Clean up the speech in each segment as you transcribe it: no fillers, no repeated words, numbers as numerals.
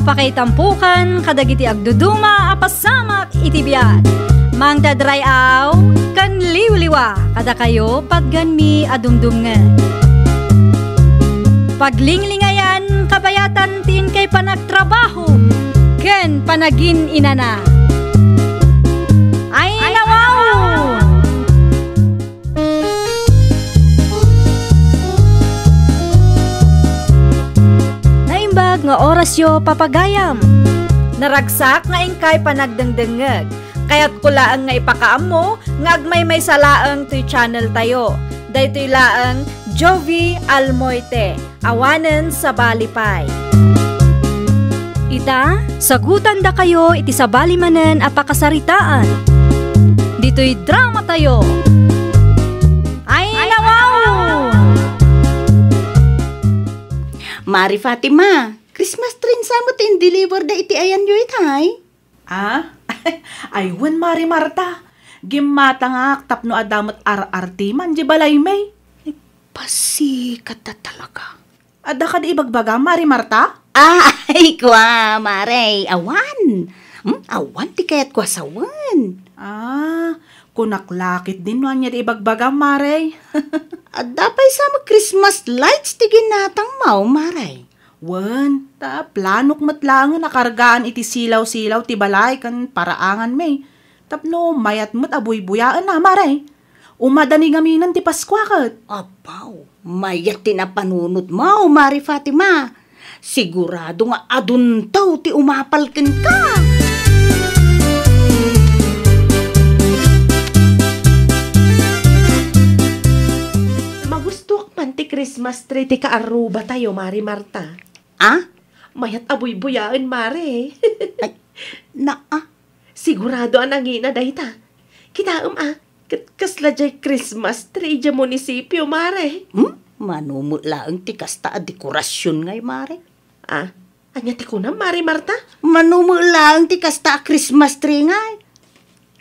Mapakaitampukan kadagiti agduduma apasamak iti biat. Mang dadrayaw kan liwliwa kada kayo patganmi adumdumngen. Paglinglingayan kabayatan tin kay panagtrabaho ken panagin inana. Ay nawaw! Naimbag nga orasyo papagayam. Naragsak nga ingkay panagdengdengeg. Kaya't kulaang nga ipakaam mo nga agmay salaang to'y channel tayo. Daytoy laang Jovi Almoite, awanen sa balipay. Ita, sagutan da kayo iti sabali manen apakasaritaan. Dito'y drama tayo. Ay nawaw! Mari Fatima, Christmas tree samot in deliver da iti ayan yu itay. Ah? Aywan Mari Marta. Gimata nga tapno adamot ar-arti man di balay may. Pasikat na talaga. Ada ka di ibagbaga Mari Marta? Ay, kwa, Mare, awan. Awan ti kayat kwa sawan. Kunaklakit din man niya di ibagbaga Mare. Dapay sa Christmas lights ti ginatang mau, Mare. Wan, planok matlangan nakargaan iti silaw-silaw ti balay kan paraangan may. Tapno mayat mo't abuy-buyaan na, Mare. Umadani gaminan ti Paskwakat. Abaw, mayat ti napanunot mo, Mari Fatima. Sigurado nga aduntaw ti umapalken ka. Magustuak man ti Christmas tree ti kaaruba tayo, Mari Marta. Mayat abuy-buyaan, Mare. Ay, Sigurado ang nangina dahita. Kitaam kasla jay Christmas tree jay munisipyo, Mare. Manumula ang ti kasta a dekorasyon ngay, Mare. Anya ti kunam, Mari Marta? Manumula ang ti kasta a Christmas tree ngay.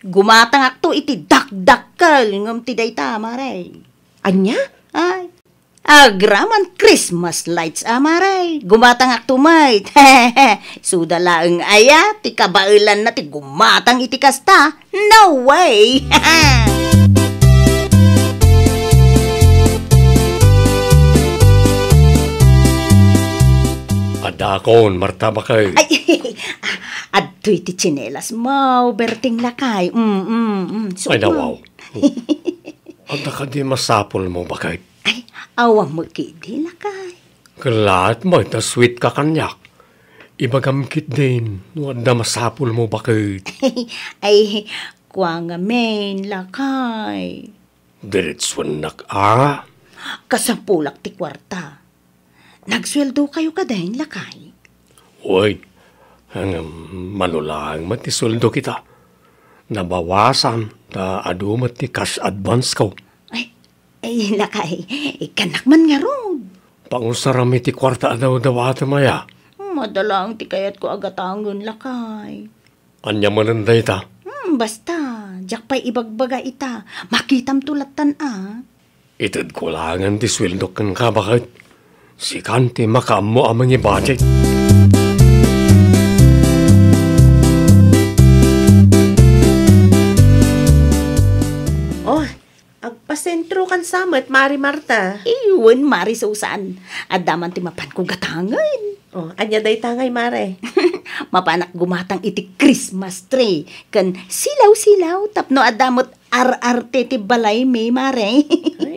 Gumatang akto iti dakdakkel ngam ti dayta, Mare. Anya? Ay, agraman Christmas lights, Mare. Gumatang akto may. Sudala ang aya, ti kabailan na ti gumatang iti kasta. No way! Adakon, Marta bakay. Ay, adto'y ti tsinelas mo, berting lakay. Ay, nawaw. Ada ka di masapol mo bakay. Ay, awang mo kidi lakay. Kalat mo, ita sweet ka kanyak. Ibagamkit din, no ada masapol mo bakay. Ay, kwa nga main lakay. Diritswan nak Kasampulak ti kwarta. Nagsweldo kayo kadahin lakay. Uy, manulang matisuldo kita. Nabawasan na adumat ti cash advance ko. Ay lakay, ikanak man nga ron. Pangusarami ti kwarta daw ata maya. Madalang ti kayat ko agatangon lakay. Anya mananday ta? Basta, jak pa'y ibagbaga ita. Makitam tulatan Itad ko langan ti sweldo kan kabakit. Si Kanti makaamo amang i-budget. Agpasentro kan samet, Mari Marta. Iwan, Mari Susan. Adaman ti mapan ko gatangan. Anya day tangay, Mare. Mapanak gumatang iti Christmas tree. Kan silaw-silaw tapno adamot ar-arte ti balay may, Mare.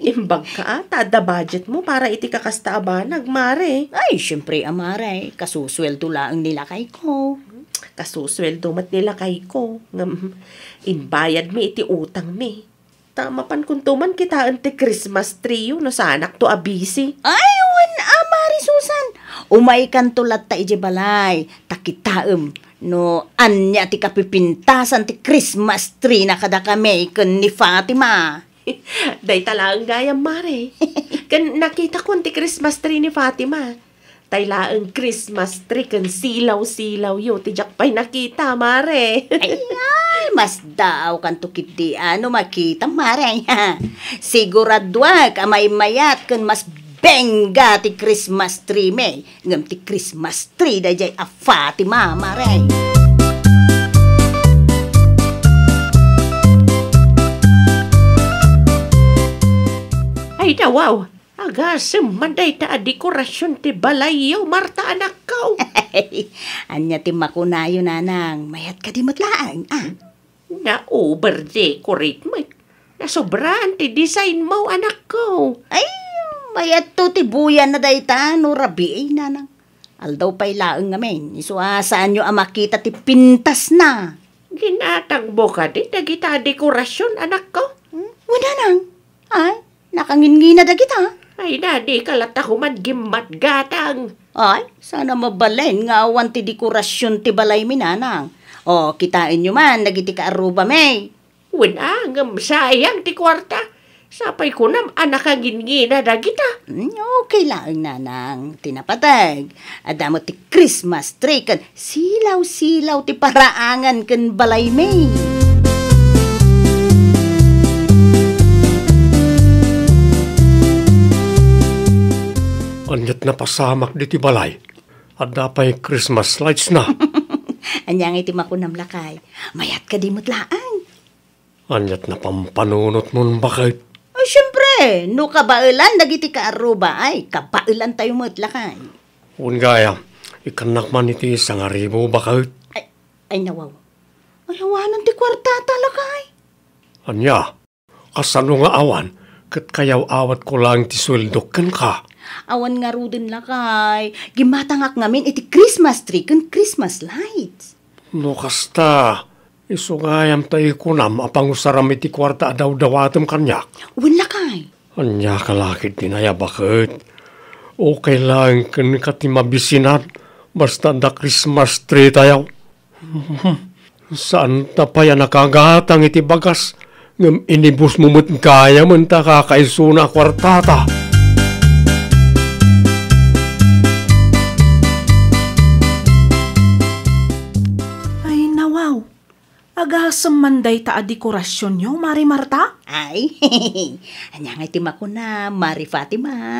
Imbag ka tada budget mo para iti kakasta abanag, Mare. Ay, syempre, Mare. Kasusweldo lang nilakay ko. Kasusweldo mat nilakay ko. Inbayad mi iti utang mi. Tamapan kuntuman kita ante Christmas tree no sa anak to abisi. Ay, wan, Mari Susan. Umay kan tulat ta ije balay. Takitaem. No, anya ti kapipintasan ti Christmas tree na kada kami kun ni Fatima. Day talang gayam, Mare. Kan nakita ko ti Christmas tree ni Fatima. Taylaang Christmas tree kan silaw-silaw yo. Tijak pa'y nakita, Mare. Ay, mas daw kan tukit di ano makita, Mare. Siguradwag amay mayat kan mas Benga ti Christmas tree, may. Ngam ti Christmas tree da jay a Fatima, maray. Ay dawaw, agasem manday ta a dekorasyon ti balayaw, Marta anak ko. Anya ti makunayo, nanang. Mayat ka di matlaang, ah. Na-over-decorate mo. Nasobraan ti design mo, anak ko. Ay, mayat to ti buyan na dayta, no rabi ay, nanang. Aldaw pa'y laang ngamin. Isuasaan nyo ang makita ti pintas na. Ginatagbo ka di, dagita dekorasyon, anak ko. Wala nang. Ay, nakangingina da kita. Ay, dadi, kalata ko man gimat gatang. Ay, sana mabalen nga awan ti dekorasyon ti balay minanang. O, kitain nyo man, nagiti ka aruba, may. Wala, ngam sayang ti kwarta. Sapay ko nam anak ang gingina dagita. Okay lang, nanang. Tinapatag. Adamo ti Christmas tree kan silaw-silaw ti paraangan kan balay, may. Anyat na pasamak di ti balay. At dapay Christmas lights na. Anyang iti makunam lakay. Mayat ka di mutlaang. Anyat na pampanunot nun bakit? Ay, syempre, no kabailan, dagiti ka aruba, ay, kabailan tayo mutlakay. Gaya, ikanak man iti isang aribo bakit? Ay, nawaw. Ay, awanan ti kwarta talakay. Anya, kasano nga awan, kat kayaw awat ko lang ti sweldo kan ka. Awan nga rudin lakay. Gimatangak ngamin iti Christmas tree kan Christmas lights. No kasta, isugayam tayo kunam apang usaram iti kwarta daw-dawatem kanyak. Uwan lakay. Anya kalakid dinaya bakit? Okay lang kan katimabisinat, basta da Christmas tree tayo. Saan tapaya nakagatang iti bagas, ngam inibus mumut kaya menta kakaisuna kwartata. Agasam manday ta a dekorasyon nyo, Mari Marta? Ay, anya nga iti makuna, Mari Fatima.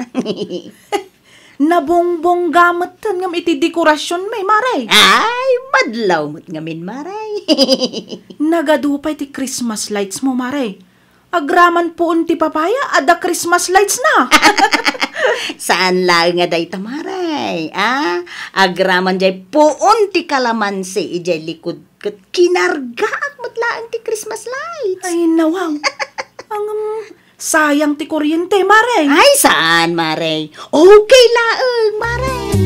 Nabongbong gamatan ngam iti dekorasyon may, Maray. Ay, madlaw mo't ngamin, Maray. Nagadupay ti Christmas lights mo, Maray. Agraman po ti papaya, ada Christmas lights na. Saan lang nga day tamaray? Ah, agraman jay puon ti kalamansi ijay likod kat kinarga at matlaan ti Christmas lights. Ay, nawaw. Ang sayang ti kuryente, Maray. Ay, saan, Maray? Okay laang, Maray.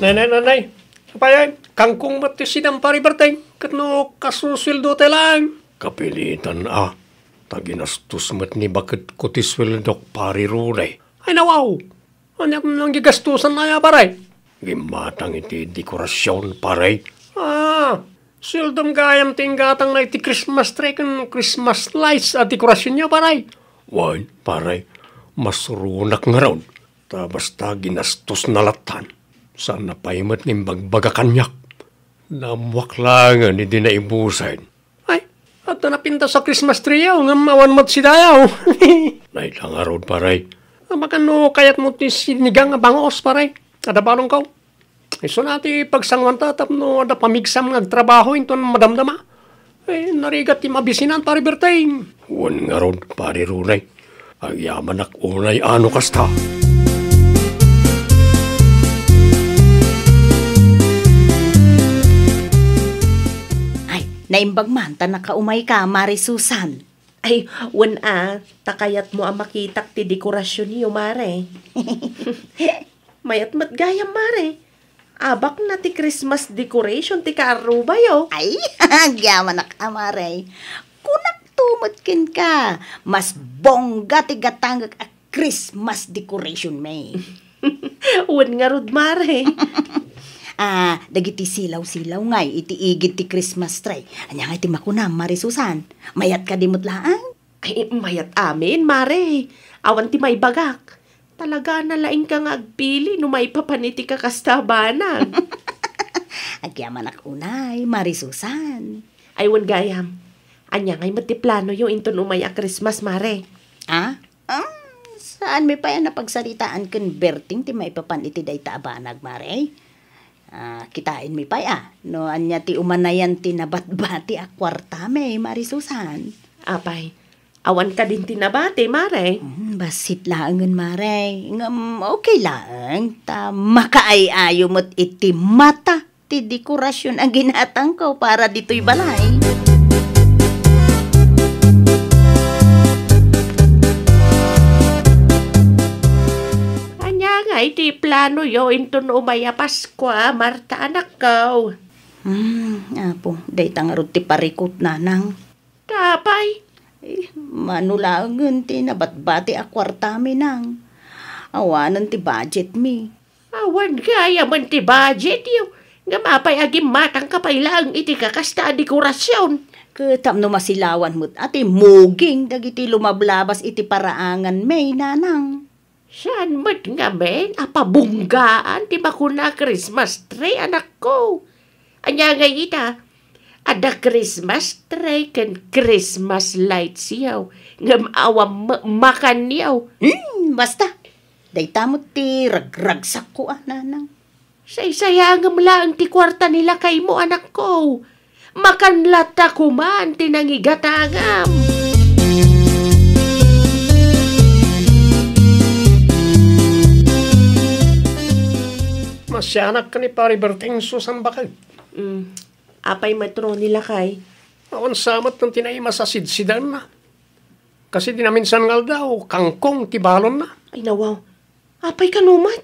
Nanay. Kapayan, kangkong mati sinampari bartay. Katno kasusweldo tayo lang. Kapilitan taginastos mat ni bakit ko ti sweldo pari runay. Ay nawaw. Ano nang gigastusan na ya paray? Gimatang iti dekorasyon paray. Swildom gayam tinggatang na iti Christmas tree kan Christmas lights at dekorasyon niya paray. Wan, paray, masurunak nga raon. Basta ginastos na latan. Sana paimat ng bagbaga kanyak. Namwak lang ni di naibusan. Ay, at napinta sa Christmas tree yaw, nga mawan mat si dayaw. Nailang arod paray. Makano kayat mo ti sinigang nga bangos paray. Ada balong kaw. Iso nati pagsangwan tatap no ada pamigsam nga trabaho inton madamdama. Ay, narigat ti mabisinan pari bertay. Wan nga rod pari runay. Agyaman ak unay ano kasta. Naimbag man, ta nakaumay ka, Mari Susan. Ay, takayat mo ang makitak ti dekorasyon niyo, Mare. Mayat matgayam, Mare. Abak na ti Christmas decoration ti kaaruba yo. Ay, gyaman na ka, Mare. Kunak tumutkin ka. Mas bongga ti gatanggag a Christmas decoration, may. Uwan nga rod, Mare. Dagiti silaw-silaw ngay, iti igid ti Christmas tree. Anya nga iti makunam, Mari Susan. Mayat ka di mutlaang? Ay, mayat amin, Mare. Awan ti may bagak. Talaga nalaing kang agpili no may papaniti ka kastabanan. Agyaman ak unay, Mari Susan. Aywan gayam. Anya ngay matiplano yung inton umaya Christmas, mare. Ah? Saan may pa yan napagsalitaan kan Berting ti maipapan iti day taabanag, mare? Kitain mi pa ya. No, anya ti umanayan ti nabatbati a kwarta may, Mari Susan. Apay, awan ka din tinabate, mare. Basit laangan, mare. Okay lang. Ta makaay-ayo mo't iti mata ti dekorasyon ang ginatang ko para dito'y balay. Iti plano yo inton umaya Pasko, Marta anak ko. Apo, day tangarot ti parikot nanang. Tapay. Manulangan ti nabatbati a kwarta mi nang. Awanan ti budget mi. Awan kaya man ti budget yo. Nga mapay agim matang kapay lang iti kakasta dekorasyon. Ketam no masilawan mo't ati muging dagiti lumablabas iti paraangan may nanang. Saan mo't nga men? Apabunggaan ti bakuna Christmas tree, anak ko. Anya nga ita, ada Christmas tree kan Christmas lights yaw. Nga awam makan yaw. Basta, day tamot ti ragragsak ko nanang. Say-sayangam lang ti kwarta nila kay mo, anak ko. Makanlata kuman ti nangigatangam. Masyanak ka ni Pari Berting Susan bakal. Apay metro nila kay. Awan samat ng tinay masasidsidan na. Kasi dinaminsan ngal daw, kangkong tibalon na. Ay nawaw, apay kanumat.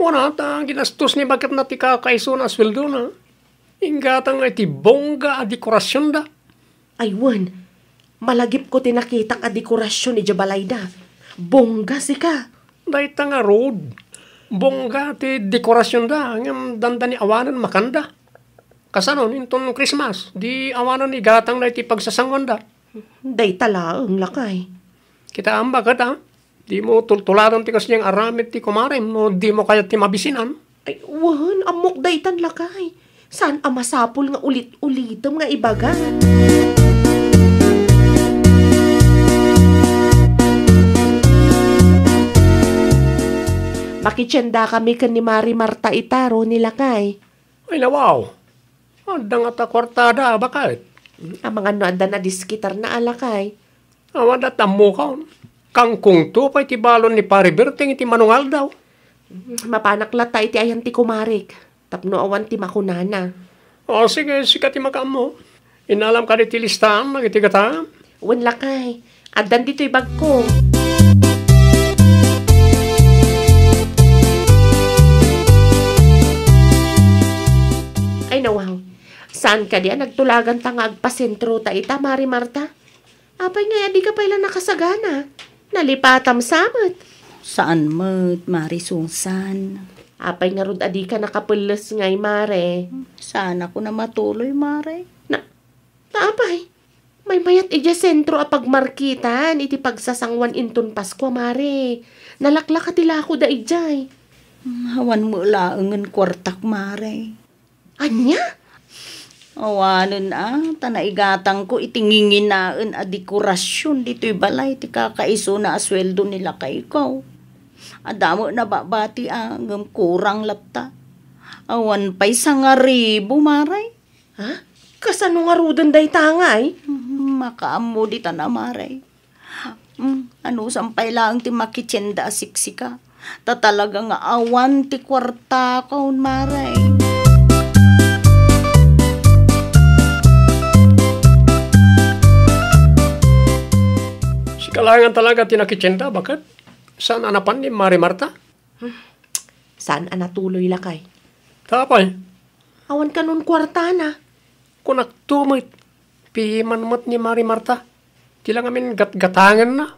Wala ta, ginastos ni bagat na ti kakaiso na sweldo na. Ingatang ay ti bongga a dekorasyon da. Aywan, malagip ko tinakita a dekorasyon ni Jabalayda. Bongga si ka. Day ta nga road. Bongga ti dekorasyon da, ngam danda ni awanan makanda. Kasanon, inton Christmas, di awanan ni gatang na iti pagsasangwan da. Day talaang lakay. Kita amba ka ta, di mo tultularan ti kasyang aramit ti kumarim, no di mo kaya ti mabisinan. Ay, wan, amok daytan lakay. Saan amasapol nga ulit-ulitom nga ibaga? Makitsenda kami kan ni Mari Marta Itaro nila kay. Ay nawaw, anda nga ta kwartada, bakit? Ang mga noanda na diskitar na alakay. Awan da tamo ka, kangkong to pa iti balon ni Pari Berting iti manungal daw. Mapanaklat ta iti ayan ti kumarik. Tapno awan ti makunana. O sige, sikat ti makam mo. Inalam ka iti listahan, iti gata. Wan lakay, adan dito'y bag ko. Ay nawaw, saan ka diyan nagtulagan ta nga agpasentro ta ita, Mari Marta? Apay nga, di ka pa ilang nakasagana. Nalipatam samat. Saan mo't, Mari Susan? Apay nga rod adi ka nakapulos ngay, Mare. Sana ko na matuloy, Mare. Apay, may mayat ija sentro a pagmarkitan, iti pagsasangwan inton Pasko, Mare. Nalaklak atila ako da ijay. Hawan mo laangan kwartak, Mare. Anya? Awanan tanaigatang ko itinginginaan a dekorasyon dito'y balay ti kakaiso na asweldo nila kay ikaw. Adamo na babati ngam kurang lapta. Awan pa'y 1,000, Maray. Ha? Kasano nga rudan day tangay? Makaamo di ta na, Maray. Ano sampay lang ti makitsenda siksika. Ta talaga nga awan ti kwarta kaun, Maray. Kalangan talaga tinakitsenda, bakit? Saan anapan ni Mari Marta? Saan anatuloy lakay? Tapay, Awan ka nun kwarta na. kung nagtumit, pihiman mo't ni Mari Marta. Di lang amin gatgatangan na.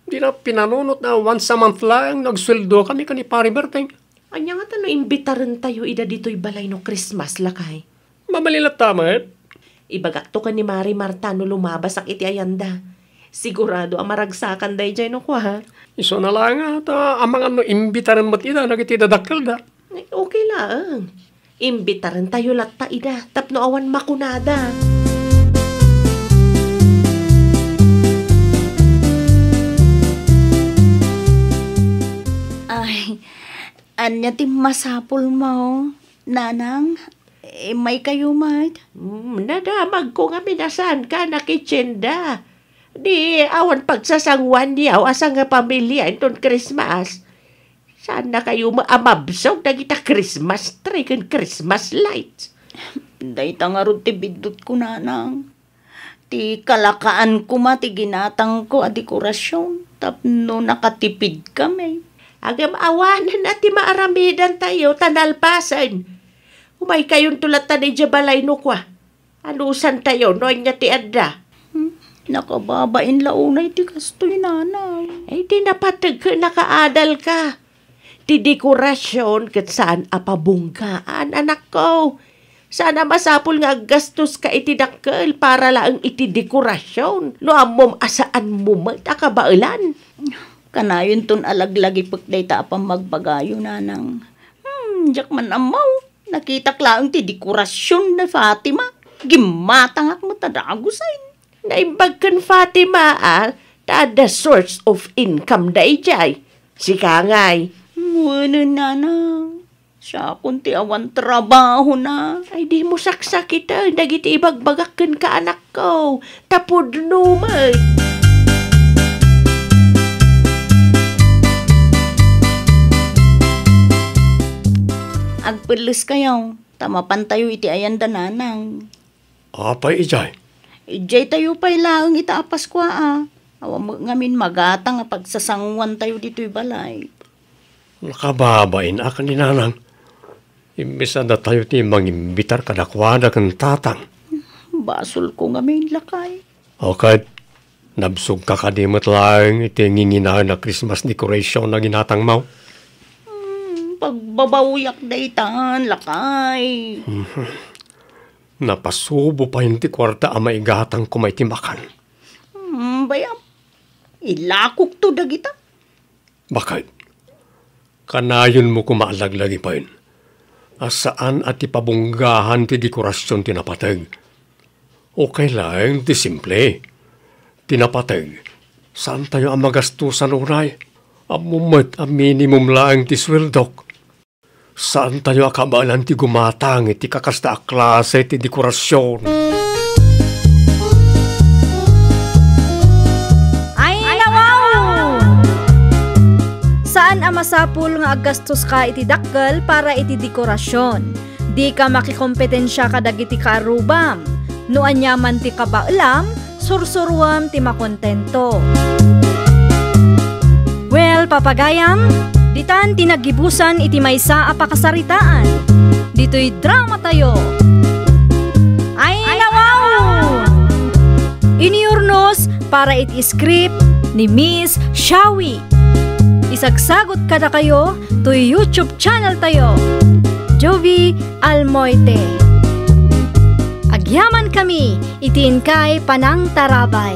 Di na pinanunot na once a month lang nagsweldo kami ka ni Pari Berting. Anya nga tano imbitaran tayo ida dito'y balay no Christmas lakay. Mamalilat tamat. Ibagak to ka ni Mari Marta no lumabas ang iti ayanda. Sigurado ang maragsakan day dyan no ko ha. Iso na lang at ang mga imbitaran mo't ida, nagitidadakal da. Ay, okay lang. Imbitaran tayo latta ida. Tapno awan makunada. Anya ti masapul mo, nanang? May kayo, mate? Nadamag ko nga minasan ka na kitsyenda. Di awan pagsasangwan niyaw asa nga pamilya inton Christmas. Sana kayo maamabsog na kita Christmas tree kan Christmas lights. Day tangarod ti bidot ko, nanang. Ti kalakaan ko ti ginatang ko a dekorasyon. Tapno nakatipid kami. Agam awanan at maaramidan tayo tanalpasan. Umay kayon tulat ta ni Jabalay no kwa. Anusan tayo no niya ti adda. Nakababain launay ti kastoy, nanang. Ay di napatag ka nakaadal ka. Ti dekorasyon kat saan apabunggaan anak ko. Sana masapul nga gastos ka itidakkel para lang iti dekorasyon. No amom asaan mo magtakabailan. Kanayon ton alaglagi pagday ta apang magbagayo, nanang. Diyak man amaw. Nakita klaang ti dekorasyon na Fatima. Gimatangak mo tadagusain. Naimbag kan Fatima tada source of income da ijay. Sika ngay. Wala, nanang. Siya kunti awan trabaho na. Ay di mo saksak ita. Dagiti ibagbagakan ka anak ko. Tapod numay. Agpilis kayo. Tamapan tayo iti ayan da, nanang. Apay ijay. Ijay tayo pa'y laang itaapas kwa Awa mo ngamin magatang nga pagsasangwan tayo dito'y balay. Nakababain akan ni nanang. Imbis na tayo ti mangimbitar kadakwana kan tatang. Basol ko ngamin lakay. Okay, nabsog ka kadimot lang iti nginginahan na Christmas decoration na ginatang mo. Pagbabawyak daytan, lakay. Napasubo pa yung ti kwarta ang maigatang kumaitimakan. Bayam, ilakok to dagita. Bakit? Kanayon mo kumalaglagi pa yun. Asaan at ipabunggahan ti dekorasyon tinapatag? Okay lang, ti simple. Tinapatag. Saan tayo ang magastusan unay? Amumot ang minimum lang ti sweldok. Saan tayo akabalan ti gumatang iti kakasta klase ti dekorasyon? Ay, nawaw! Saan ang masapul nga aggastos ka iti dakkel para iti dekorasyon? Di ka makikompetensya kadagiti kaarubam. No anyaman ti kabailam, sursuruam ti makontento. Well, papagayam, ditan tinagibusan iti maysa a pakasaritaan. Dito'y drama tayo. Ay, nawaw! Iniurnos para iti script ni Miss Shawi. Isagsagot kada kayo to YouTube channel tayo. Jovi Almoite. Agyaman kami, itin kay Panang Tarabay.